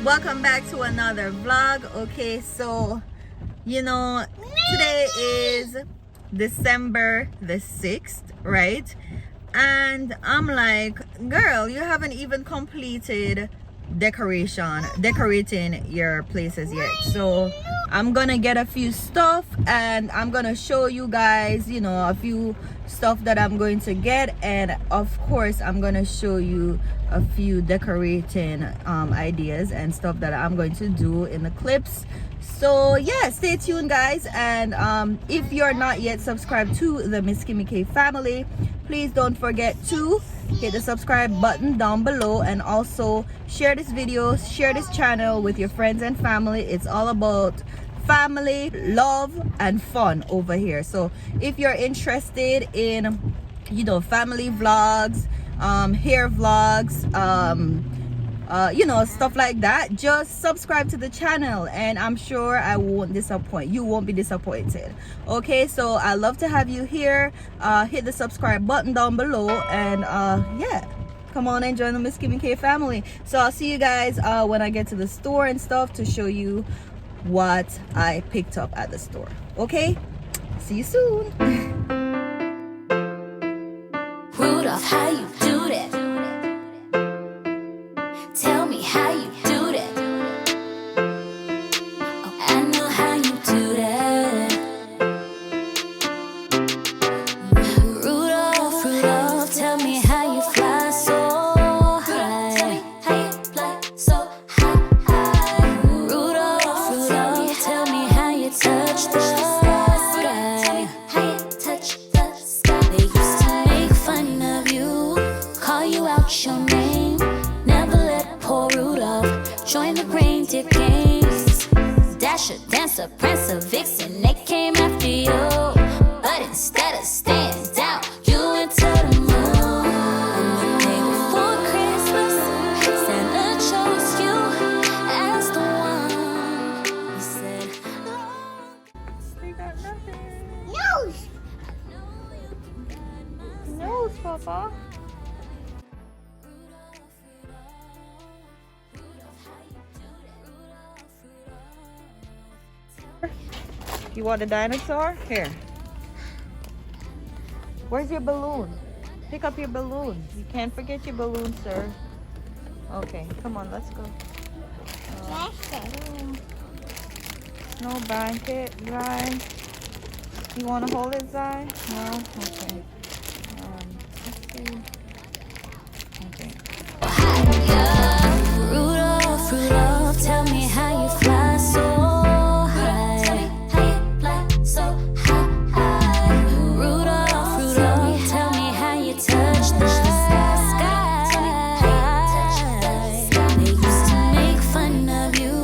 welcome back to another vlog. Okay, so today is December the 6th, right? And I'm like, girl, you haven't even completed decorating your places yet. So I'm gonna get a few stuff and I'm gonna show you guys, a few stuff that I'm going to get, and of course I'm gonna show you a few decorating ideas and stuff that I'm going to do in the clips. So yeah, stay tuned guys, and if you're not yet subscribed to the Miss Kimmy K family, please don't forget to hit the subscribe button down below, and also share this video, share this channel with your friends and family. It's all about family, love, and fun over here. So if you're interested in family vlogs, hair vlogs, stuff like that, just subscribe to the channel and I'm sure I won't disappoint. You won't be disappointed. Okay, so I love to have you here. Hit the subscribe button down below, and yeah, come on and join the Miss Kimmy K family. So I'll see you guys when I get to the store and stuff to show you what I picked up at the store. Okay, see you soon. Rudolph, how you do that? Tell me how you do that. Oh, I know how you do that. Rudolph, Rudolph, tell me how you fly so high. Tell me how you fly so high. Rudolph, Rudolph, tell me how you touch the sky. Tell me how you touch the sky. They used to make fun of you, call you out your name. Never let poor Rudolph join the reindeer games. Dasher, Dancer, Prancer, Vixen, they came after you, but instead of staying down, you went to the moon. On the day before Christmas, Santa chose you as the one. He said, They got nothing. Nose! Nose, Papa. You want a dinosaur? Here. Where's your balloon? Pick up your balloon. You can't forget your balloon, sir. Okay, come on, let's go. No blanket, Zai. You want to hold it, Zai? No? Okay. Let's see. Okay. Rudolph, Rudolph, tell me how you fly so high. Tell me how you fly so high. Rudolph, Rudolph, tell me how you touch the sky. Tell me how you touch the sky. They used to make fun of you,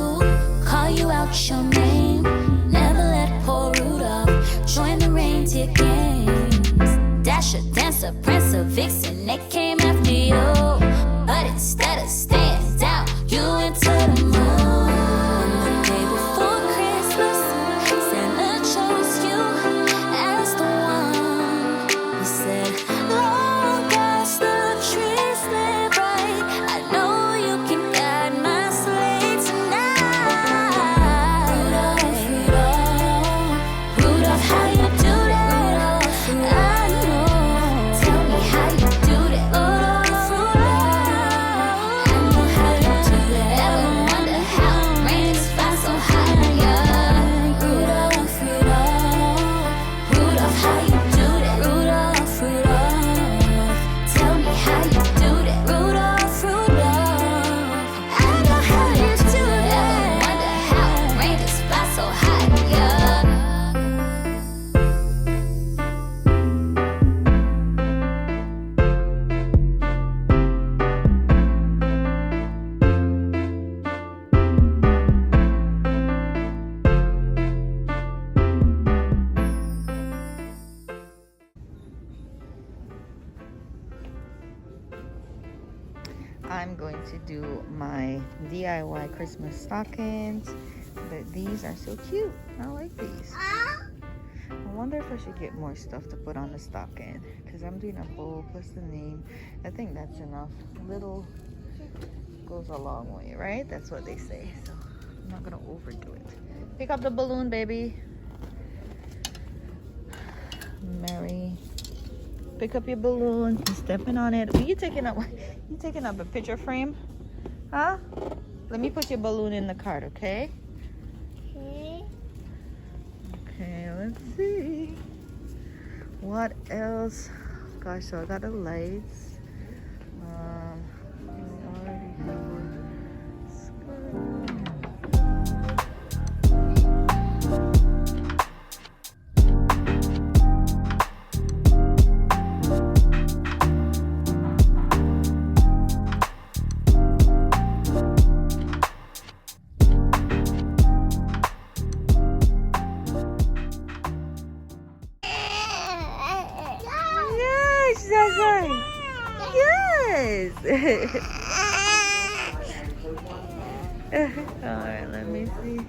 call you out your name. Never let poor Rudolph join the reindeer games. Dasher, Dancer, Prancer, Vixen, they came after you, but instead of staying down, you went to the moon. On the day before Christmas, Santa chose you as the one. He said, long as the trees stay bright, I know you can guide my sleigh tonight. Rudolph, Rudolph, Rudolph, how you do that? I know. Tell me how you do that. Rudolph, Rudolph, I know how you do that. Ever wonder how rains fly so high? Yeah. Rudolph, Rudolph, Rudolph, how you do that? Rudolph, Rudolph, tell me how you do that. Rudolph, Rudolph, I know how you do that. Ever wonder how rains fly so high? Yeah. I'm going to do my DIY Christmas stockings, but these are so cute. I like these. I wonder if I should get more stuff to put on the stocking, because I'm doing a bowl plus the name. I think that's enough. Little goes a long way, right? That's what they say. So I'm not gonna overdo it. Pick up the balloon, baby. Mary, pick up your balloon. You're stepping on it. Are you taking up? You taking up a picture frame? Huh? Let me put your balloon in the cart, okay? Okay, let's see. What else? Gosh, so I got the lights. We already have skirt. Yes. Alright, let me see.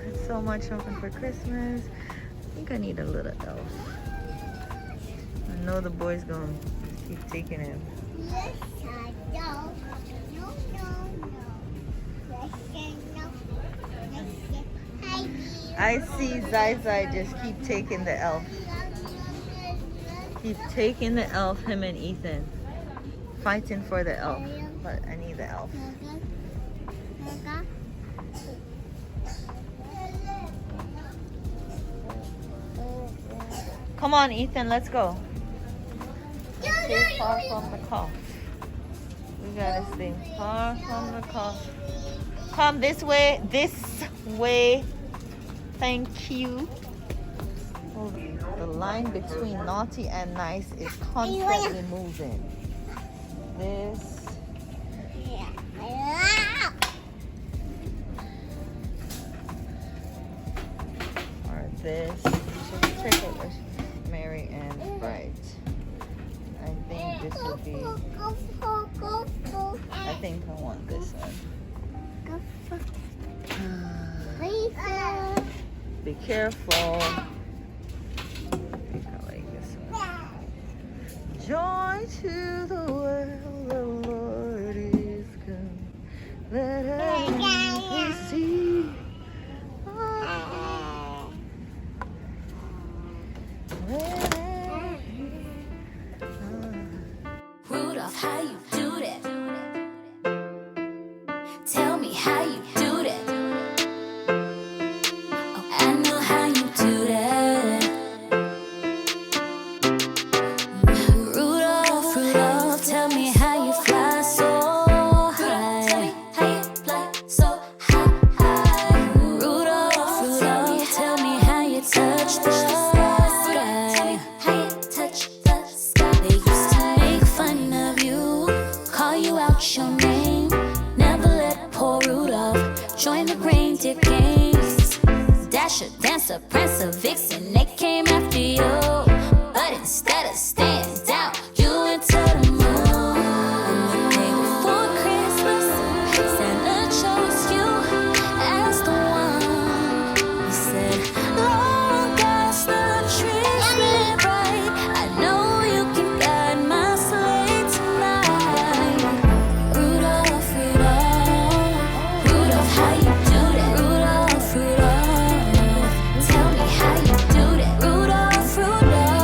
It's so much shopping for Christmas. I think I need a little elf. I know the boy's gonna keep taking him. Yes, I don't. No, no, no. I see Zai Zai just keep taking the elf. Keep taking the elf, him and Ethan. Fighting for the elf. But I need the elf. Come on, Ethan, let's go. Stay far from the car. We gotta stay far from the car. Come this way, this way. Thank you. Oh, the line between naughty and nice is constantly moving. This. Or this. Just check out Mary and Bright. I think this would be. I think I want this one. Be careful. I think I like this one. Joy to the world, the Lord is come. Let everyone see. Rudolph, how you do that? Tell me how you do that. Oh, I know how you do that. Rudolph, Rudolph, tell me how you fly so high. Tell me how you fly so high. Rudolph, Rudolph, tell me how you touch the sky. Tell me how you touch the sky. They used to make fun of you, call you out your name. Never let poor Rudolph join the reindeer games. Dasher, Dancer, Prancer, Vixen, they came after you. But instead of staying down, you went to the moon. And the day before Christmas, Santa chose you as the one. He said, long as the trees lit bright, I know you can guide my sleigh tonight. Rudolph, Rudolph, Rudolph, how you do that? Rudolph, Rudolph, tell me how you do that. Rudolph, Rudolph,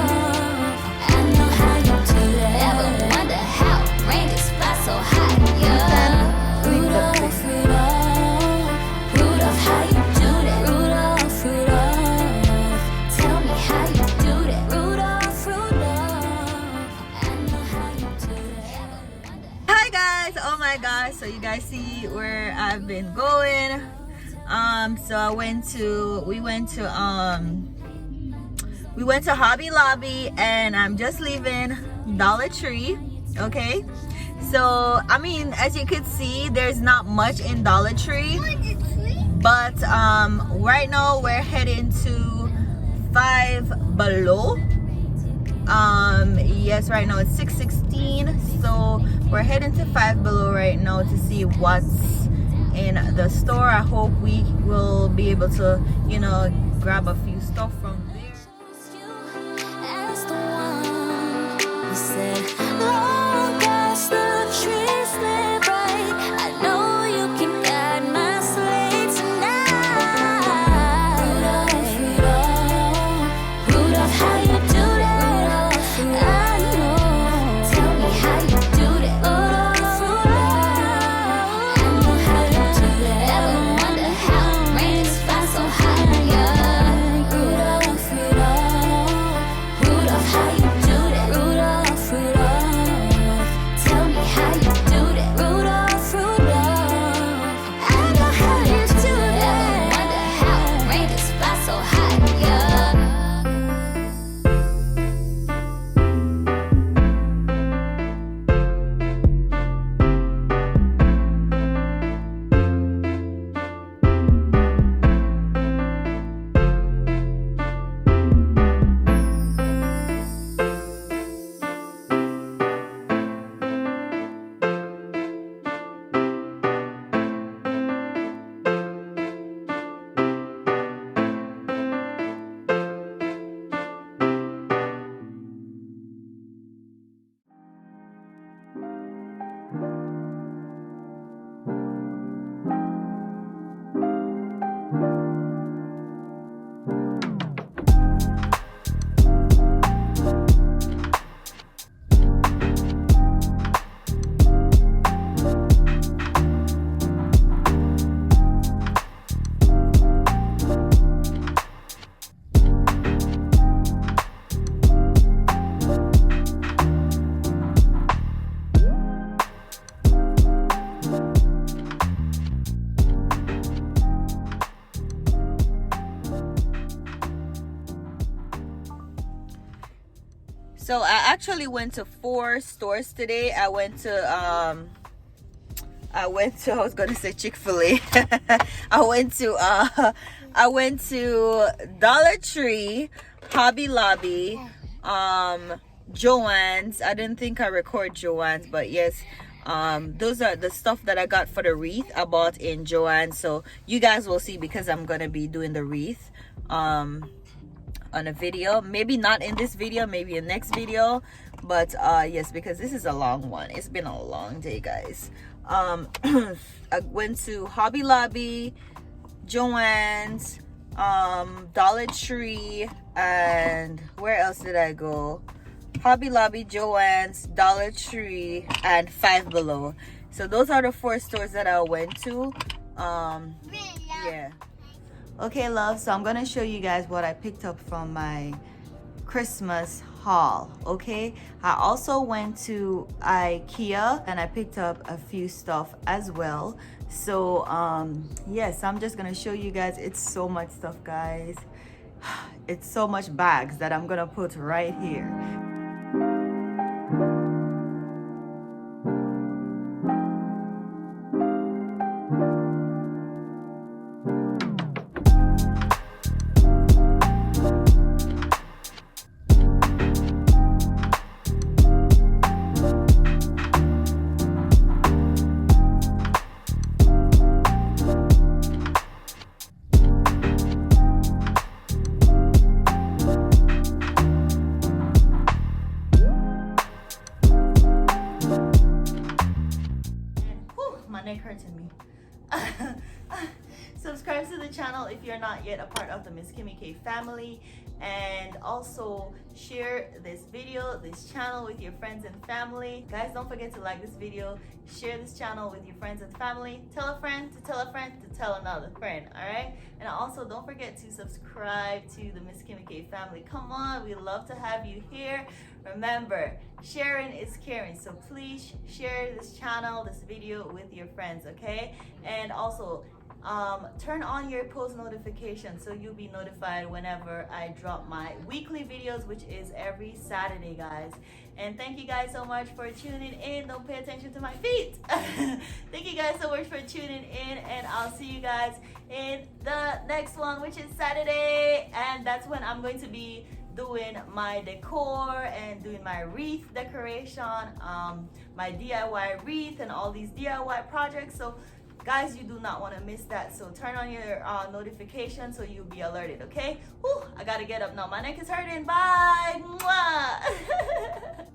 I know how you do that. Ever wonder how reindeers fly so high? Yeah. Rudolph, Rudolph, Rudolph, how you do that? Rudolph, Rudolph, tell me how you do that. Rudolph, Rudolph, I know how you do that. Hi guys, oh my gosh, so you guys see where I've been going. So we went to Hobby Lobby, and I'm just leaving Dollar Tree. Okay, so I mean, as you could see, there's not much in Dollar Tree, but right now we're heading to Five Below. Yes, right now it's 6:16, so we're heading to Five Below right now to see what's in the store. I hope we will be able to, you know, grab a few stuff from there. As the one, he said, long as the tree actually went to 4 stores today. I went to I was gonna say Chick-fil-A. I went to Dollar Tree, Hobby Lobby, Joann's. I didn't think I record Joann's, but yes, those are the stuff that I got for the wreath I bought in Joann's. So you guys will see, because I'm gonna be doing the wreath on a video, maybe not in this video, maybe in next video, but yes, because this is a long one. It's been a long day, guys. I went to Hobby Lobby, Joann's, Dollar Tree, and where else did I go? Hobby Lobby, Joann's, Dollar Tree, and Five Below. So those are the 4 stores that I went to. Yeah. Okay, love, so I'm gonna show you guys what I picked up from my Christmas haul. Okay, I also went to IKEA and I picked up a few stuff as well. So yes, I'm just gonna show you guys. It's so much stuff, guys. It's so much bags that I'm gonna put right here. Neck hurting me. Subscribe to the channel if you're not yet a part of the Miss Kimmy K family, and also share this video, this channel with your friends and family. Guys, don't forget to like this video, share this channel with your friends and family, tell a friend to tell a friend to tell another friend. All right, and also don't forget to subscribe to the Miss Kimmy K family. Come on, we love to have you here. Remember, sharing is caring, so please share this channel, this video with your friends, okay? And also turn on your post notifications so you'll be notified whenever I drop my weekly videos, which is every Saturday, guys. And thank you guys so much for tuning in. Don't pay attention to my feet. Thank you guys so much for tuning in, and I'll see you guys in the next one, which is Saturday, and that's when I'm going to be doing my decor and doing my wreath decoration, my DIY wreath and all these DIY projects. So guys, you do not want to miss that, so turn on your notifications so you'll be alerted. Okay, whew, I gotta get up now, my neck is hurting. Bye. Mwah.